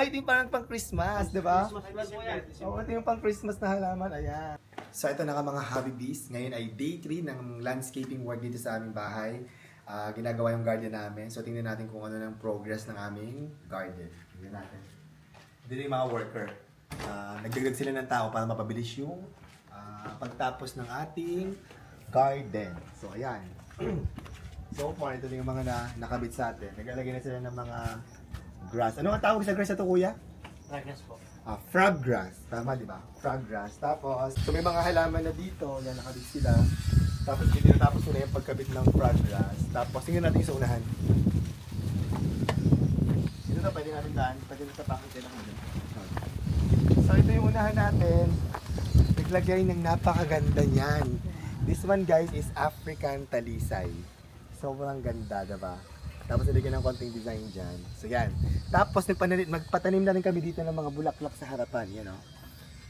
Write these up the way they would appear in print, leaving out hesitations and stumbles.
Ay, ito yung parang pang Christmas, di ba? Oo, ito yung pang Christmas na halaman. Ayan. So, ito na ka mga hobby bees. Ngayon ay day 3 ng landscaping work dito sa aming bahay. Ginagawa yung garden namin. So, tingnan natin kung ano ng progress ng aming garden. Tingnan natin. Dito yung mga worker. Nagdagdag sila ng tao para mapabilis yung pagtapos ng ating garden. So, ayan. So far, ito na yung mga nakabit sa atin. Naglalagay na sila ng mga grass. Ano ang tawag sa grass na ito, kuya? Fragrance po. Frog grass. Tama, di ba? Frog grass. Tapos, so may mga halaman na dito. Yan, nakabit sila. Tapos, tinatapos nila yung pagkabit ng frog grass. Tapos, tingnan natin yung sa unahan. Ito na, pwede natin daan. Pwede na tapakan sila. So, ito yung unahan natin. Naglagay ng napakaganda niyan. This one, guys, is African talisay. Sobrang ganda, diba? Tapos nilagyan ng konting design dyan. So yan. Tapos magpatanim na rin kami dito ng mga bulaklak sa harapan. Yan o.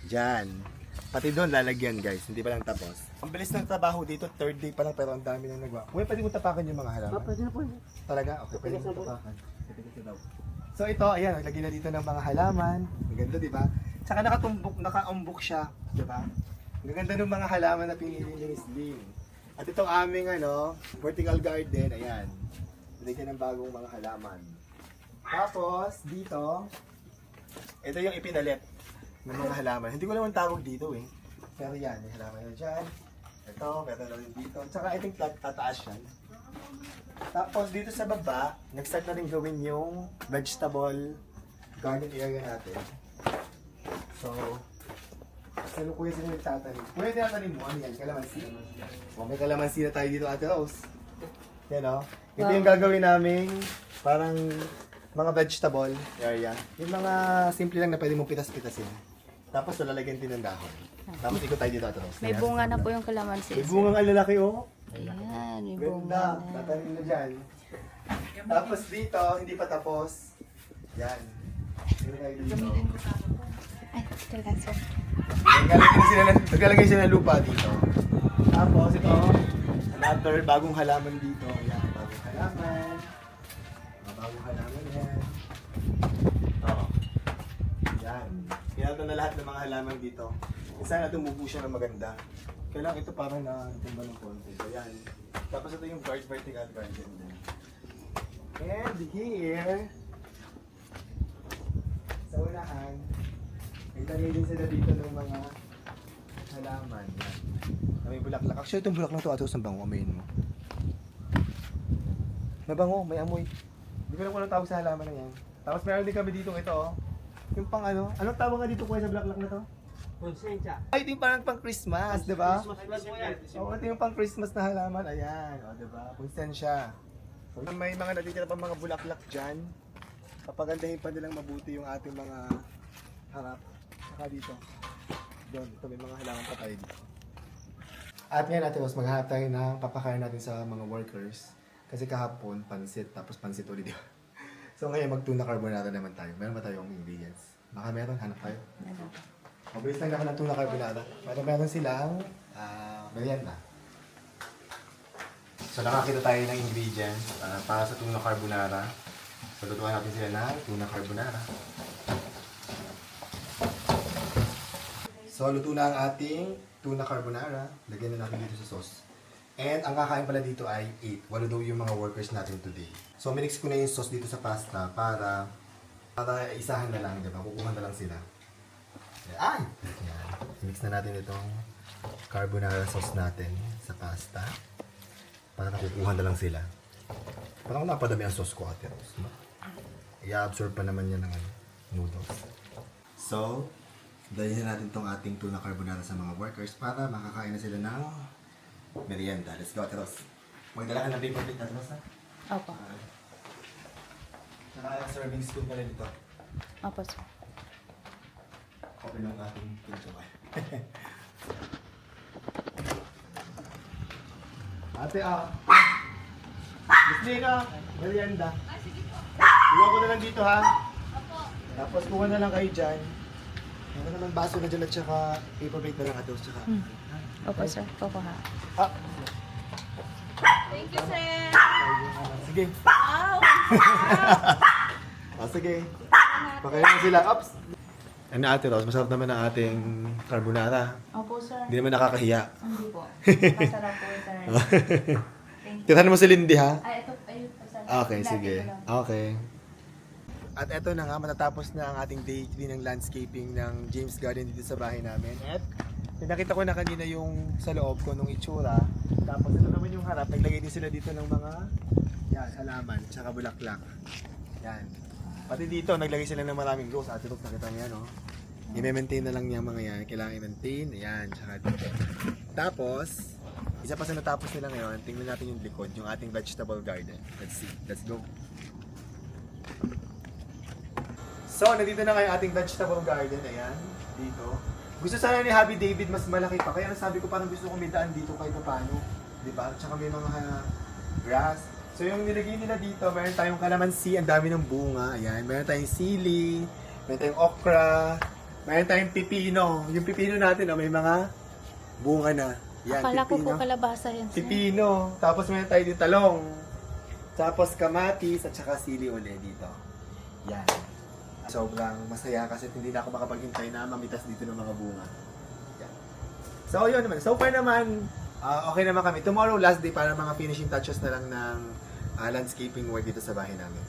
Dyan. Pati doon lalagyan, guys. Hindi pa lang tapos. Ang bilis ng trabaho dito. Third day pa lang pero ang dami nang nagawa. Uy, pwede mo tapakan yung mga halaman? Pwede na po. Talaga? Okay, pwede mo tapakan. So ito, ayan. Naglagyan na dito ng mga halaman. Ang ganda, diba? Tsaka nakaumbok siya. Diba? Ang ganda ng mga halaman na pinili ni Miss Lynn. At itong aming vertical garden, ayan. Nilagyan ng bagong mga halaman. Tapos, dito, ito yung ipinalit ng mga halaman. Hindi ko naman tawag dito eh. Pero yan, may halaman na dyan. Ito, meron na rin dito. Tsaka I think tataas yan. Tapos dito sa baba, nag-start na rin gawin yung vegetable garden area natin. So, sino kuya sila nagtatanim? Kuya tinatanim mo, ano yan? Kalamansi? O, may kalamansi na tayo dito, Ate Rose. Yan o. Ito yung gagawin namin parang mga vegetable area. Yung mga simple lang na pwede mong pitas-pitasin. Tapos lalagyan din ng dahon. Tapos ikot tayo dito, Ate Rose. May bunga na po yung kalamansi. May bunga ang lalaki o. Ayan, may Ganda. bunga na. Tatanim na dyan. Tapos dito, hindi pa tapos. Yan. Sino tayo dito? Ay, talaga. Naglalagay sila ng lupa dito. Tapos ito, another bagong halaman dito. Yan, bagong halaman. Mga bagong halaman yan. Oo. Yan. Kinalto na lahat ng mga halaman dito. Sana tumubo siya ng maganda. Kailangan ito parang natumba ng konti. So yan. Tapos ito yung vertical garden din. And here, sa unahan, nagtagay din sila dito ng mga halaman. Yan. Na may bulaklak. Actually, itong bulaklak na ito, atos ang bango. Amayin mo. Mabango, may amoy. Hindi ko lang kung anong tawag sa halaman na yan. Tapos meron din kami dito ito, oh. Yung pang ano. Anong tawag nga dito kuya sa bulaklak na to? Konsensya. Ay, ito yung parang pang Christmas, di ba? Christmas po yan. Oo, ito yung pang Christmas na halaman. Ayan, o, di ba? Konsensya. So, may mga natitira pa mga bulaklak dyan. Papagandahin pa nilang mabuti yung ating mga harap. Saka dito. Doon, ito may mga halaman pa tayo dito. At ngayon natin, mas maghahanap tayo ng papakain natin sa mga workers. Kasi kahapon, pansit, tapos pansit ulit, di ba? So ngayon, mag-tuna carbonara naman tayo. Meron ba tayong ingredients? Baka meron, hanap tayo. Mabilis lang naman ng tuna carbonara. Meron silang merienda. So nakakita tayo ng ingredients para sa tuna carbonara. So lutuan natin sila ng tuna carbonara. So luto na ang ating tuna carbonara. Lagyan na natin dito sa sauce. And ang kakain pala dito ay 8. Walo daw yung mga workers natin today. So minix ko na yung sauce dito sa pasta para isahan na lang, diba? Kukuhan na lang sila. Ay! Yan. Mix na natin itong carbonara sauce natin sa pasta. Para nakukuha na lang sila. Parang napadami ang sauce ko, Ate Rose. No? I-absorb pa naman yan ng noodles. So, dalhin na natin itong ating tuna carbonara sa mga workers para makakain na sila ng merienda. Let's go, Ate Rose. Magdala ka ng paper plate, Ate Rose, ha? Opo. Saka serving spoon pala dito. Opo, sir. Open lang ating pinchaway. Ate, Miss Lina, merienda. Iwan ko na lang dito, ha? Tapos kuha na lang kayo dyan. Meron naman baso na dyan at saka paper plate na lang ato. Tsaka, Opo, sir. Kukuha. Thank you, sir. sige. Wow! Sige. Pakain mo sila. Ops! Ano ate Rose, masarap naman ang ating carbonara. Opo, sir. Hindi naman nakakahiya. Hindi po. Masarap po, sir. Thank you. Tirahan mo si Lindy ha? Ay, ito, ayun po, sir. Okay, Dati sige. ko lang. Okay. At eto na nga, matatapos na ang ating day 3 ng landscaping ng James Garden dito sa bahay namin. At pinakita ko na kanina yung sa loob ko nung itsura. Tapos ito naman yung harap. Naglagay din sila dito ng mga halaman, tsaka bulaklak. Yan. Pati dito, naglagay sila ng maraming rose. Ate Rose, nakita niya, no? I-maintain na lang niya mga yan. Kailangan i-maintain. Ayan, tsaka dito. Tapos, isa pa sa natapos nila ngayon, tingnan natin yung likod, yung ating vegetable garden. Let's see. Let's go. So, nandito na kayo ating vegetable garden. Ayan, dito. Gusto sana ni Happy David mas malaki pa. Kaya sabi ko parang gusto kong may daan dito kahit paano. Diba? Tsaka may mga grass. So, yung nilagay nila dito, meron tayong kalamansi. Ang dami ng bunga. Ayan. Meron tayong sili. Meron tayong okra. Meron tayong pipino. Yung pipino natin, may mga bunga na. Yan, Akala ko po pipino. kalabasa yan, sir. Pipino. Tapos meron tayo dito talong. Tapos kamatis at saka sili ulit dito. Yan. Sobrang masaya kasi hindi na ako makapaghintay na mamitas dito ng mga bunga. Yan. So yun naman. So far naman, okay naman kami. Tomorrow last day para mga finishing touches na lang ng landscaping work dito sa bahay namin.